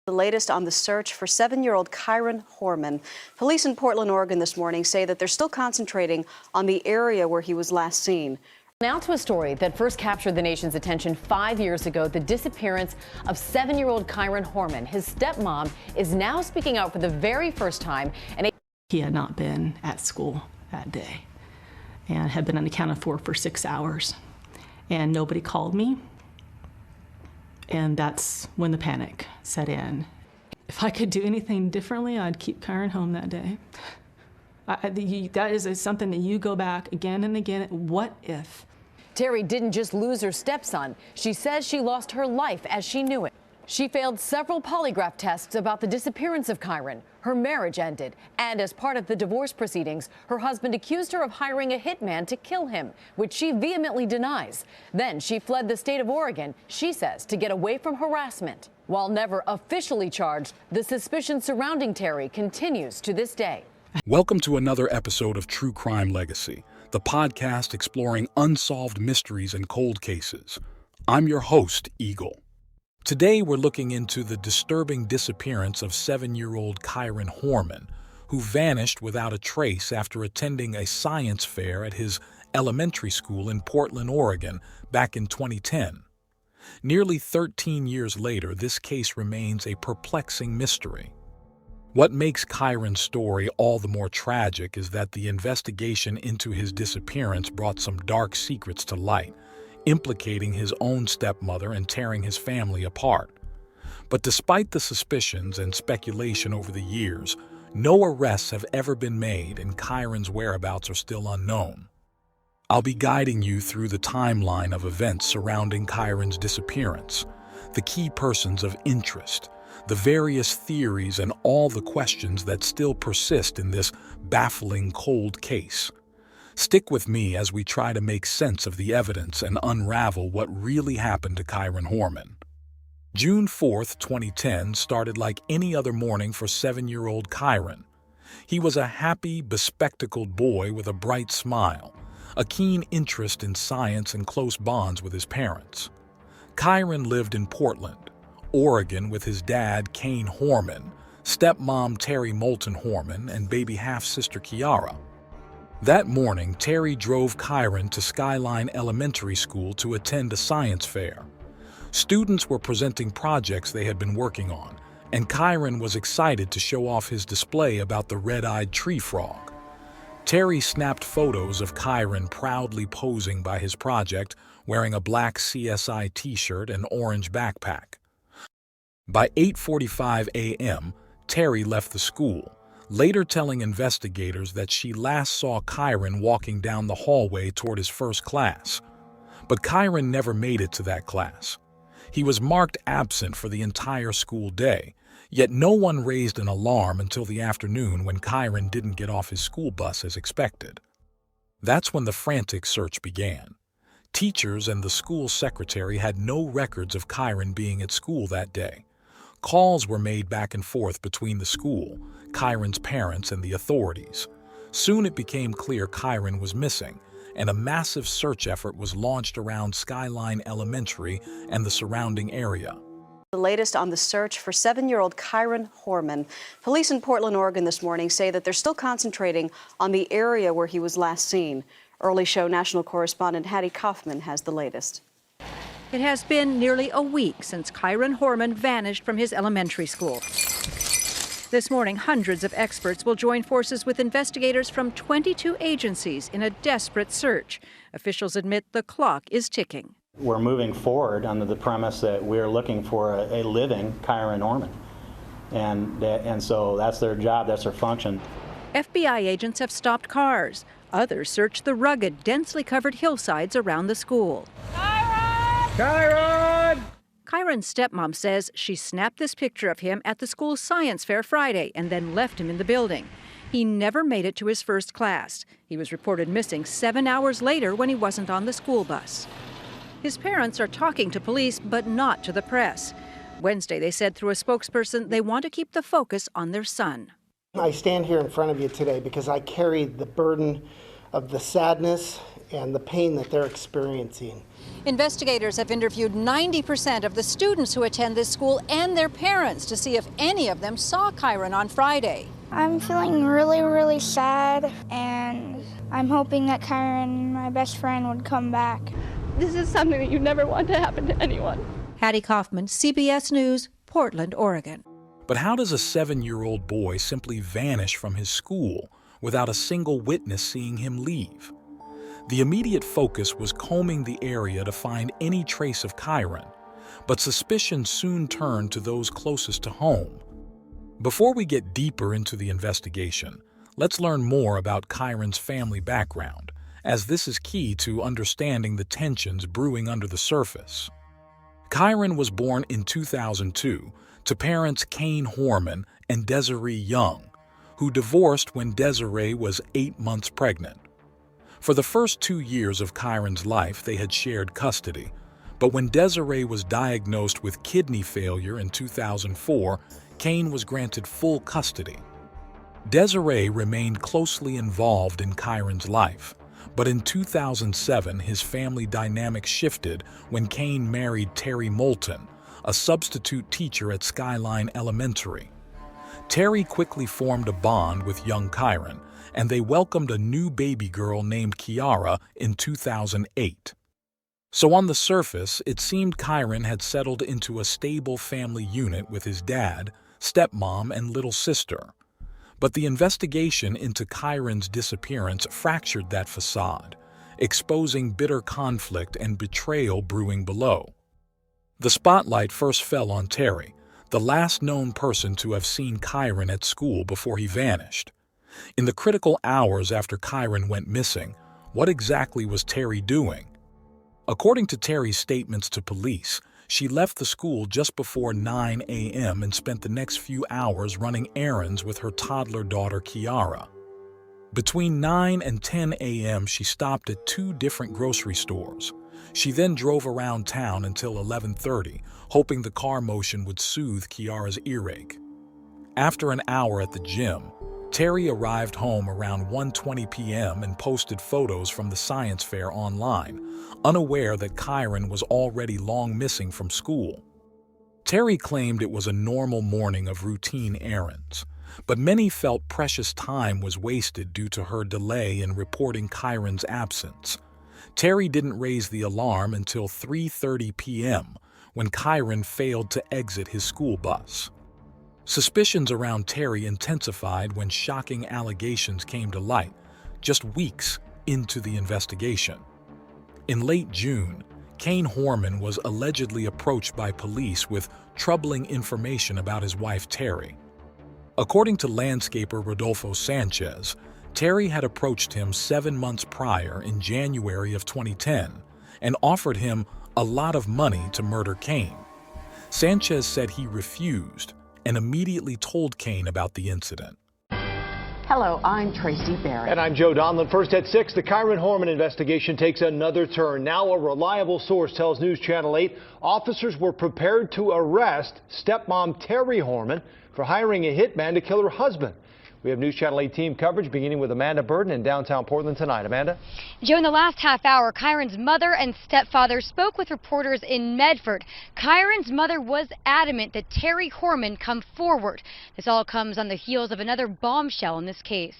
The latest on the search for 7-year-old Kyron Horman. Police in Portland, Oregon this morning say that they're still concentrating on the area where he was last seen. Now to a story that first captured the nation's attention 5 years ago, the disappearance of 7-year-old Kyron Horman. His stepmom is now speaking out for the very first time. And he had not been at school that day and had been unaccounted for 6 hours. And nobody called me. And that's when the panic set in. If I could do anything differently, I'd keep Kyron home that day. That is something that you go back again and again. What if? Terri didn't just lose her stepson. She says she lost her life as she knew it. She failed several polygraph tests about the disappearance of Kyron. Her marriage ended, and as part of the divorce proceedings, her husband accused her of hiring a hitman to kill him, which she vehemently denies. Then she fled the state of Oregon, she says, to get away from harassment. While never officially charged, the suspicion surrounding Terri continues to this day. Welcome to another episode of True Crime Legacy, the podcast exploring unsolved mysteries and cold cases. I'm your host, Eagle. Today, we're looking into the disturbing disappearance of 7-year-old Kyron Horman, who vanished without a trace after attending a science fair at his elementary school in Portland, Oregon, back in 2010. Nearly 13 years later, this case remains a perplexing mystery. What makes Kyron's story all the more tragic is that the investigation into his disappearance brought some dark secrets to light, implicating his own stepmother and tearing his family apart. But despite the suspicions and speculation over the years, no arrests have ever been made and Kyron's whereabouts are still unknown. I'll be guiding you through the timeline of events surrounding Kyron's disappearance, the key persons of interest, the various theories, and all the questions that still persist in this baffling cold case. Stick with me as we try to make sense of the evidence and unravel what really happened to Kyron Horman. June 4th, 2010 started like any other morning for 7-year-old Kyron. He was a happy, bespectacled boy with a bright smile, a keen interest in science and close bonds with his parents. Kyron lived in Portland, Oregon with his dad, Kaine Horman, stepmom Terri Moulton Horman, and baby half-sister Kiara. That morning, Terri drove Kyron to Skyline Elementary School to attend a science fair. Students were presenting projects they had been working on, and Kyron was excited to show off his display about the red-eyed tree frog. Terri snapped photos of Kyron proudly posing by his project, wearing a black CSI t-shirt and orange backpack. By 8:45 a.m., Terri left the school, later telling investigators that she last saw Kyron walking down the hallway toward his first class. But Kyron never made it to that class. He was marked absent for the entire school day, yet no one raised an alarm until the afternoon when Kyron didn't get off his school bus as expected. That's when the frantic search began. Teachers and the school secretary had no records of Kyron being at school that day. Calls were made back and forth between the school, Kyron's parents, and the authorities. Soon it became clear Kyron was missing, and a massive search effort was launched around Skyline Elementary and the surrounding area. The latest on the search for 7-year-old Kyron Horman. Police in Portland, Oregon this morning say that they're still concentrating on the area where he was last seen. Early Show national correspondent Hattie Kaufman has the latest. It has been nearly a week since Kyron Horman vanished from his elementary school. This morning, hundreds of experts will join forces with investigators from 22 agencies in a desperate search. Officials admit the clock is ticking. We're moving forward under the premise that we're looking for a living Kyron Horman. And so that's their job, that's their function. FBI agents have stopped cars. Others search the rugged, densely covered hillsides around the school. Kyron! Kyron's stepmom says she snapped this picture of him at the school's science fair Friday and then left him in the building. He never made it to his first class. He was reported missing 7 hours later when he wasn't on the school bus. His parents are talking to police, but not to the press. Wednesday, they said through a spokesperson they want to keep the focus on their son. I stand here in front of you today because I carry the burden of the sadness and the pain that they're experiencing. Investigators have interviewed 90% of the students who attend this school and their parents to see if any of them saw Kyron on Friday. I'm feeling really, really sad, and I'm hoping that Kyron, my best friend, would come back. This is something that you never want to happen to anyone. Hattie Kaufman, CBS News, Portland, Oregon. But how does a 7-year-old boy simply vanish from his school without a single witness seeing him leave? The immediate focus was combing the area to find any trace of Kyron, but suspicion soon turned to those closest to home. Before we get deeper into the investigation, let's learn more about Kyron's family background, as this is key to understanding the tensions brewing under the surface. Kyron was born in 2002 to parents Kaine Horman and Desiree Young, who divorced when Desiree was 8 months pregnant. For the first 2 years of Kyron's life, they had shared custody, but when Desiree was diagnosed with kidney failure in 2004, Kaine was granted full custody. Desiree remained closely involved in Kyron's life, but in 2007, his family dynamic shifted when Kaine married Terri Moulton, a substitute teacher at Skyline Elementary. Terri quickly formed a bond with young Kyron, and they welcomed a new baby girl named Kiara in 2008. So on the surface, it seemed Kyron had settled into a stable family unit with his dad, stepmom, and little sister. But the investigation into Kyron's disappearance fractured that facade, exposing bitter conflict and betrayal brewing below. The spotlight first fell on Terri, the last known person to have seen Kyron at school before he vanished. In the critical hours after Kyron went missing, what exactly was Terri doing? According to Terri's statements to police, she left the school just before 9 a.m. and spent the next few hours running errands with her toddler daughter Kiara. Between 9 and 10 a.m., she stopped at 2 different grocery stores. She then drove around town until 11:30, hoping the car motion would soothe Kiara's earache. After an hour at the gym, Terri arrived home around 1:20 p.m. and posted photos from the science fair online, unaware that Kyron was already long missing from school. Terri claimed it was a normal morning of routine errands, but many felt precious time was wasted due to her delay in reporting Kyron's absence. Terri didn't raise the alarm until 3:30 p.m., when Kyron failed to exit his school bus. Suspicions around Terri intensified when shocking allegations came to light, just weeks into the investigation. In late June, Kyron Horman was allegedly approached by police with troubling information about his wife Terri. According to landscaper Rodolfo Sanchez, Terri had approached him 7 months prior in January of 2010 and offered him a lot of money to murder Kaine. Sanchez said he refused and immediately told Kaine about the incident. Hello, I'm Tracy Barrett. And I'm Joe Donlin. First at 6, the Kyron Horman investigation takes another turn. Now a reliable source tells News Channel 8 officers were prepared to arrest stepmom Terri Horman for hiring a hitman to kill her husband. We have News Channel 8 team coverage beginning with Amanda Burden in downtown Portland tonight. Amanda? Joe, in the last half hour, Kyron's mother and stepfather spoke with reporters in Medford. Kyron's mother was adamant that Terri Horman come forward. This all comes on the heels of another bombshell in this case.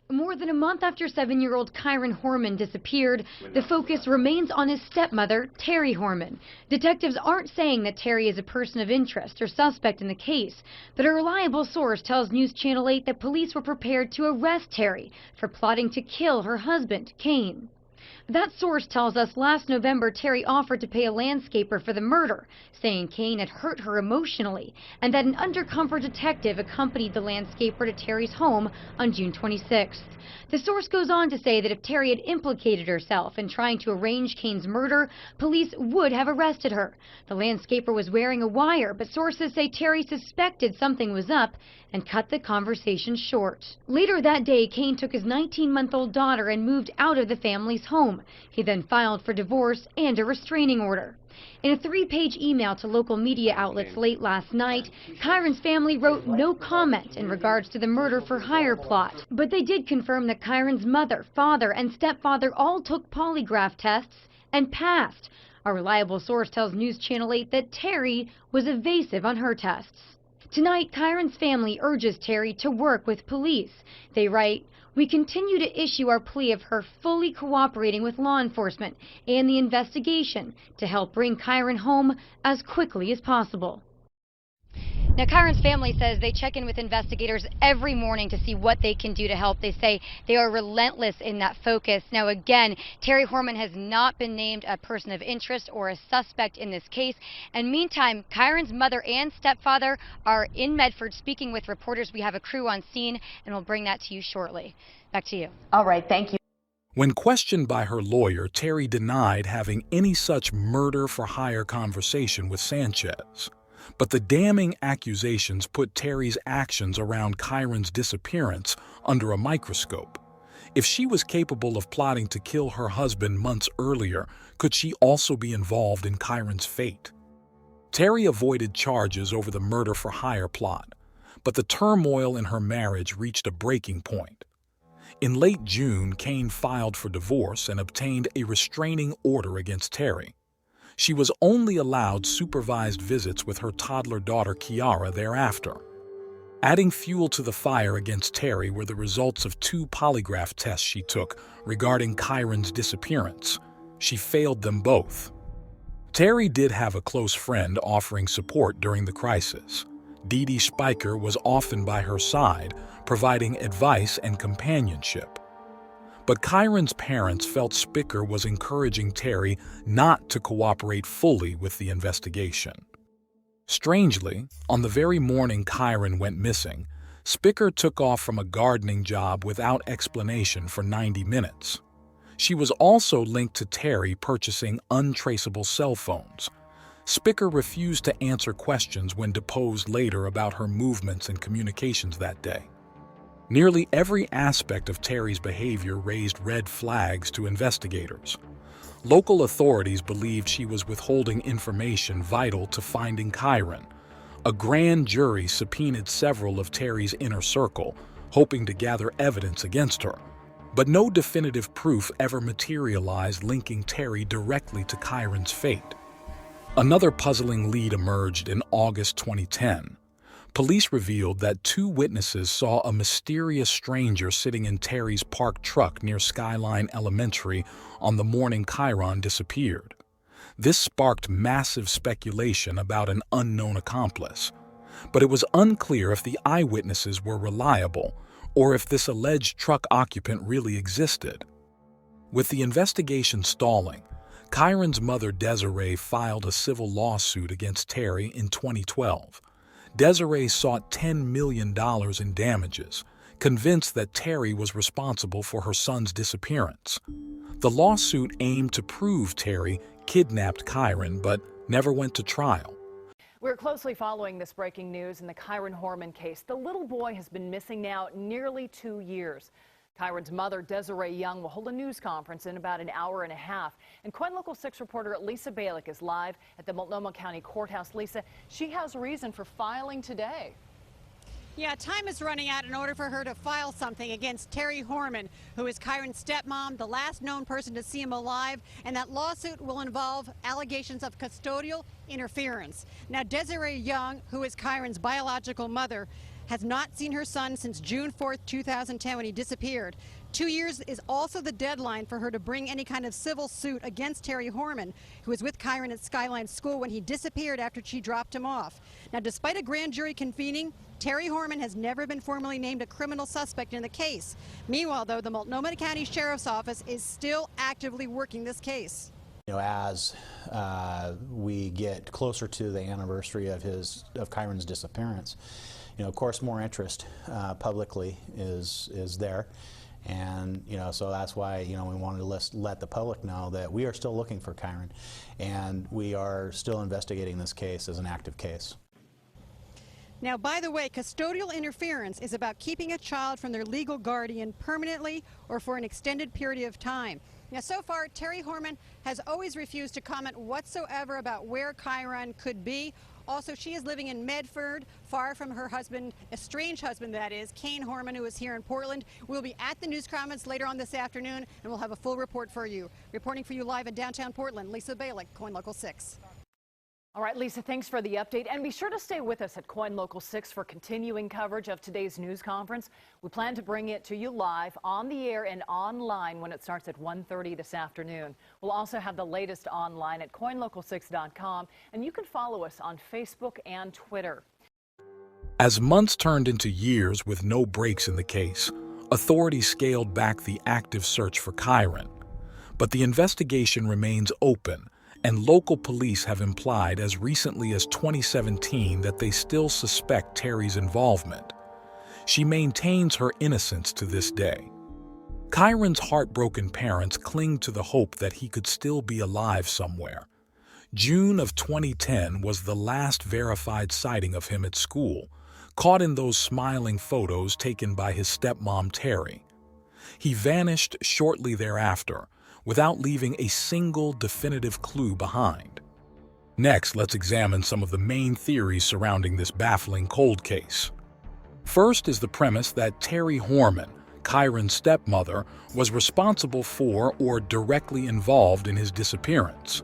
More than a month after 7-year-old Kyron Horman disappeared, the focus remains on his stepmother, Terri Horman. Detectives aren't saying that Terri is a person of interest or suspect in the case, but a reliable source tells News Channel 8 that police were prepared to arrest Terri for plotting to kill her husband, Kaine. That source tells us last November Terri offered to pay a landscaper for the murder, saying Kaine had hurt her emotionally, and that an undercover detective accompanied the landscaper to Terri's home on June 26th. The source goes on to say that if Terri had implicated herself in trying to arrange Kaine's murder, police would have arrested her. The landscaper was wearing a wire, but sources say Terri suspected something was up and cut the conversation short. Later that day, Kaine took his 19-month-old daughter and moved out of the family's home. He then filed for divorce and a restraining order. In a 3-page email to local media outlets late last night, Kyron's family wrote no comment in regards to the murder-for-hire plot. But they did confirm that Kyron's mother, father, and stepfather all took polygraph tests and passed. A reliable source tells News Channel 8 that Terri was evasive on her tests. Tonight, Kyron's family urges Terri to work with police. They write, "We continue to issue our plea of her fully cooperating with law enforcement and the investigation to help bring Kyron home as quickly as possible." Now, Kyron's family says they check in with investigators every morning to see what they can do to help. They say they are relentless in that focus. Now, again, Terri Horman has not been named a person of interest or a suspect in this case. And meantime, Kyron's mother and stepfather are in Medford speaking with reporters. We have a crew on scene, and we'll bring that to you shortly. Back to you. All right, thank you. When questioned by her lawyer, Terri denied having any such murder-for-hire conversation with Sanchez. But the damning accusations put Terri's actions around Kyron's disappearance under a microscope. If she was capable of plotting to kill her husband months earlier, could she also be involved in Kyron's fate? Terri avoided charges over the murder-for-hire plot, but the turmoil in her marriage reached a breaking point. In late June, Kaine filed for divorce and obtained a restraining order against Terri. She was only allowed supervised visits with her toddler daughter Kiara thereafter. Adding fuel to the fire against Terri were the results of 2 polygraph tests she took regarding Kyron's disappearance. She failed them both. Terri did have a close friend offering support during the crisis. Dee Dee Spiker was often by her side, providing advice and companionship. But Kyron's parents felt Spiker was encouraging Terri not to cooperate fully with the investigation. Strangely, on the very morning Kyron went missing, Spiker took off from a gardening job without explanation for 90 minutes. She was also linked to Terri purchasing untraceable cell phones. Spiker refused to answer questions when deposed later about her movements and communications that day. Nearly every aspect of Terri's behavior raised red flags to investigators. Local authorities believed she was withholding information vital to finding Kyron. A grand jury subpoenaed several of Terri's inner circle, hoping to gather evidence against her. But no definitive proof ever materialized linking Terri directly to Kyron's fate. Another puzzling lead emerged in August 2010. Police revealed that 2 witnesses saw a mysterious stranger sitting in Terri's parked truck near Skyline Elementary on the morning Kyron disappeared. This sparked massive speculation about an unknown accomplice. But it was unclear if the eyewitnesses were reliable or if this alleged truck occupant really existed. With the investigation stalling, Kyron's mother Desiree filed a civil lawsuit against Terri in 2012. Desiree sought $10 million in damages, convinced that Terri was responsible for her son's disappearance. The lawsuit aimed to prove Terri kidnapped Kyron, but never went to trial. We're closely following this breaking news in the Kyron Horman case. The little boy has been missing now nearly 2 years. Kyron's mother, Desiree Young, will hold a news conference in about an hour and a half. And KWEN Local 6 reporter Lisa Balick is live at the Multnomah County Courthouse. Lisa, she has reason for filing today. Yeah, time is running out in order for her to file something against Terri Horman, who is Kyron's stepmom, the last known person to see him alive, and that lawsuit will involve allegations of custodial interference. Now, Desiree Young, who is Kyron's biological mother, has not seen her son since June 4th, 2010, when he disappeared. 2 years is also the deadline for her to bring any kind of civil suit against Terri Horman, who was with Kyron at Skyline School when he disappeared after she dropped him off. Now, despite a grand jury convening, Terri Horman has never been formally named a criminal suspect in the case. Meanwhile, though, the Multnomah County Sheriff's Office is still actively working this case. You know, as we get closer to the anniversary of Kyron's disappearance, you know, of course, more interest publicly is there, and you know, so that's why, you know, we wanted to let the public know that we are still looking for Kyron, and we are still investigating this case as an active case. Now, by the way, custodial interference is about keeping a child from their legal guardian permanently or for an extended period of time. Now, so far, Terri Horman has always refused to comment whatsoever about where Kyron could be. Also, she is living in Medford, far from her husband, estranged husband that is, Kaine Horman, who is here in Portland. We'll be at the news conference later on this afternoon, and we'll have a full report for you. Reporting for you live in downtown Portland, Lisa Balick, KOIN Local 6. All right, Lisa, thanks for the update. And be sure to stay with us at KOIN Local 6 for continuing coverage of today's news conference. We plan to bring it to you live on the air and online when it starts at 1:30 this afternoon. We'll also have the latest online at KOINLocal6.com, and you can follow us on Facebook and Twitter. As months turned into years with no breaks in the case, authorities scaled back the active search for Kyron. But the investigation remains open, and local police have implied as recently as 2017 that they still suspect Terri's involvement. She maintains her innocence to this day. Kyron's heartbroken parents cling to the hope that he could still be alive somewhere. June of 2010 was the last verified sighting of him at school, caught in those smiling photos taken by his stepmom Terri. He vanished shortly thereafter, without leaving a single definitive clue behind. Next, let's examine some of the main theories surrounding this baffling cold case. First is the premise that Terri Horman, Kyron's stepmother, was responsible for or directly involved in his disappearance.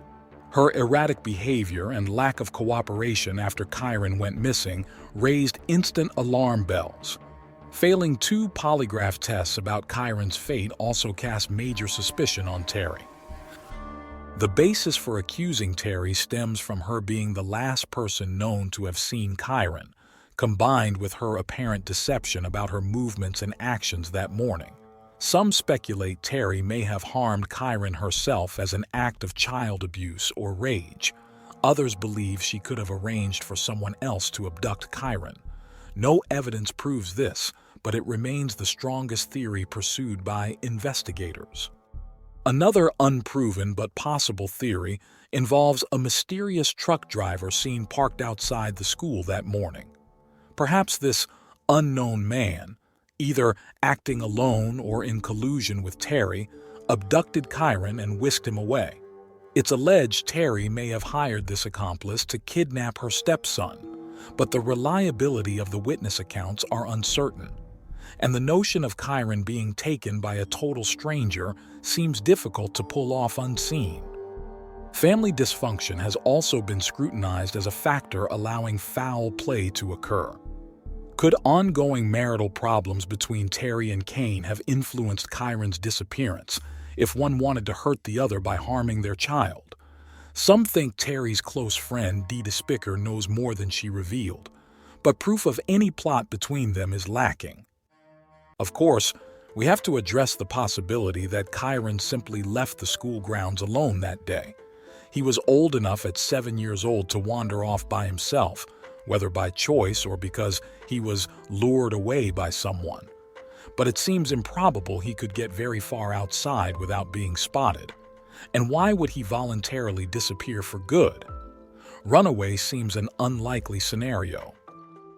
Her erratic behavior and lack of cooperation after Kyron went missing raised instant alarm bells. Failing 2 polygraph tests about Kyron's fate also cast major suspicion on Terri. The basis for accusing Terri stems from her being the last person known to have seen Kyron, combined with her apparent deception about her movements and actions that morning. Some speculate Terri may have harmed Kyron herself as an act of child abuse or rage. Others believe she could have arranged for someone else to abduct Kyron. No evidence proves this, but it remains the strongest theory pursued by investigators. Another unproven but possible theory involves a mysterious truck driver seen parked outside the school that morning. Perhaps this unknown man, either acting alone or in collusion with Terri, abducted Kyron and whisked him away. It's alleged Terri may have hired this accomplice to kidnap her stepson, but the reliability of the witness accounts are uncertain, and the notion of Kyron being taken by a total stranger seems difficult to pull off unseen. Family dysfunction has also been scrutinized as a factor allowing foul play to occur. Could ongoing marital problems between Terri and Kaine have influenced Kyron's disappearance if one wanted to hurt the other by harming their child? Some think Terri's close friend Dee DeSpicker knows more than she revealed, but proof of any plot between them is lacking. Of course, we have to address the possibility that Kyron simply left the school grounds alone that day. He was old enough at 7 years old to wander off by himself, whether by choice or because he was lured away by someone. But it seems improbable he could get very far outside without being spotted. And why would he voluntarily disappear for good? Runaway seems an unlikely scenario.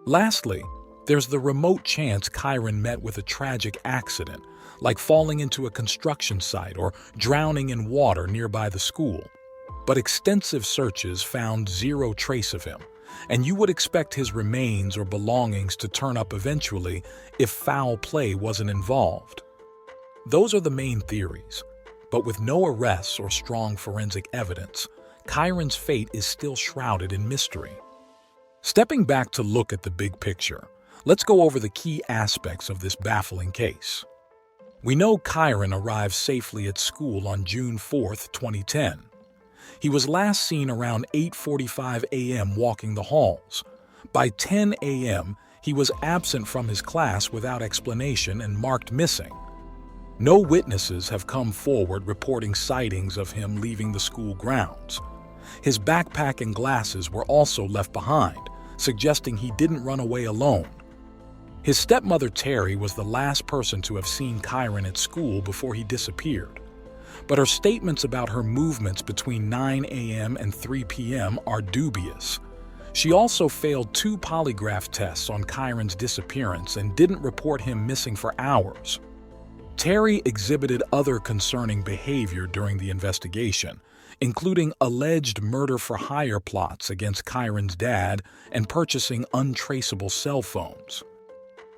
Lastly, there's the remote chance Kyron met with a tragic accident, like falling into a construction site or drowning in water nearby the school. But extensive searches found zero trace of him, and you would expect his remains or belongings to turn up eventually if foul play wasn't involved. Those are the main theories, but with no arrests or strong forensic evidence, Kyron's fate is still shrouded in mystery. Stepping back to look at the big picture, let's go over the key aspects of this baffling case. We know Kyron arrived safely at school on June 4, 2010. He was last seen around 8:45 a.m. walking the halls. By 10 a.m., he was absent from his class without explanation and marked missing. No witnesses have come forward reporting sightings of him leaving the school grounds. His backpack and glasses were also left behind, suggesting he didn't run away alone. His stepmother Terri was the last person to have seen Kyron at school before he disappeared. But her statements about her movements between 9 a.m. and 3 p.m. are dubious. She also failed 2 polygraph tests on Kyron's disappearance and didn't report him missing for hours. Terri exhibited other concerning behavior during the investigation, including alleged murder-for-hire plots against Kyron's dad and purchasing untraceable cell phones.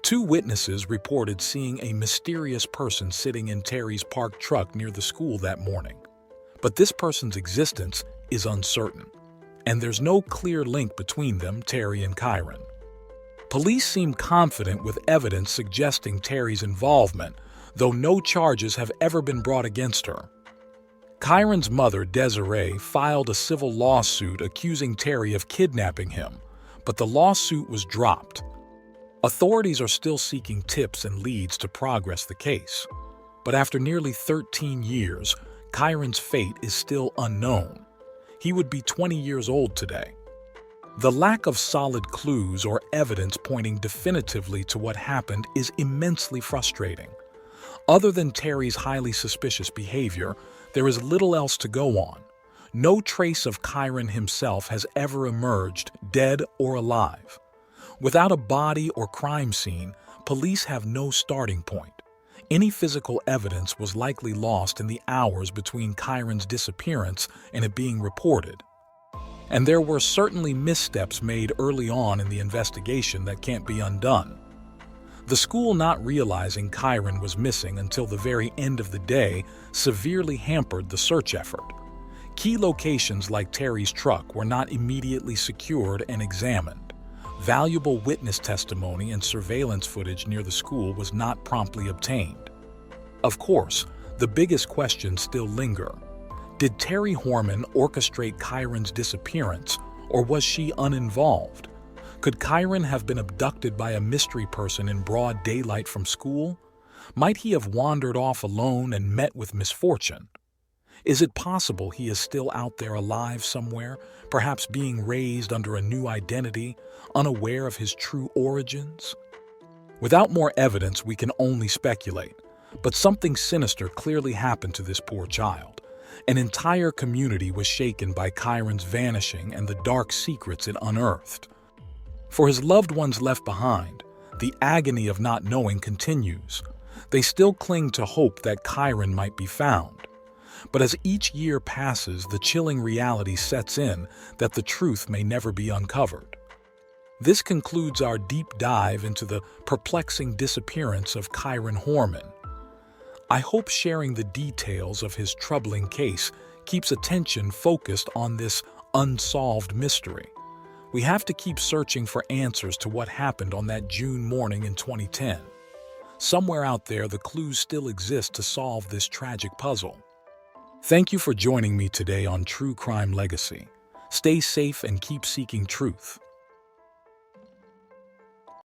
2 witnesses reported seeing a mysterious person sitting in Terri's parked truck near the school that morning. But this person's existence is uncertain, and there's no clear link between them, Terri and Kyron. Police seem confident with evidence suggesting Terri's involvement, though no charges have ever been brought against her. Kyron's mother, Desiree, filed a civil lawsuit accusing Terri of kidnapping him, but the lawsuit was dropped. Authorities are still seeking tips and leads to progress the case. But after nearly 13 years, Kyron's fate is still unknown. He would be 20 years old today. The lack of solid clues or evidence pointing definitively to what happened is immensely frustrating. Other than Terri's highly suspicious behavior, there is little else to go on. No trace of Kyron himself has ever emerged, dead or alive. Without a body or crime scene, police have no starting point. Any physical evidence was likely lost in the hours between Kyron's disappearance and it being reported. And there were certainly missteps made early on in the investigation that can't be undone. The school not realizing Kyron was missing until the very end of the day severely hampered the search effort. Key locations like Terri's truck were not immediately secured and examined. Valuable witness testimony and surveillance footage near the school was not promptly obtained. Of course, the biggest questions still linger. Did Terri Horman orchestrate Kyron's disappearance, or was she uninvolved? Could Kyron have been abducted by a mystery person in broad daylight from school? Might he have wandered off alone and met with misfortune? Is it possible he is still out there alive somewhere, perhaps being raised under a new identity, unaware of his true origins? Without more evidence, we can only speculate, but something sinister clearly happened to this poor child. An entire community was shaken by Kyron's vanishing and the dark secrets it unearthed. For his loved ones left behind, the agony of not knowing continues. They still cling to hope that Kyron might be found. But as each year passes, the chilling reality sets in that the truth may never be uncovered. This concludes our deep dive into the perplexing disappearance of Kyron Horman. I hope sharing the details of his troubling case keeps attention focused on this unsolved mystery. We have to keep searching for answers to what happened on that June morning in 2010. Somewhere out there, the clues still exist to solve this tragic puzzle. Thank you for joining me today on True Crime Legacy. Stay safe and keep seeking truth.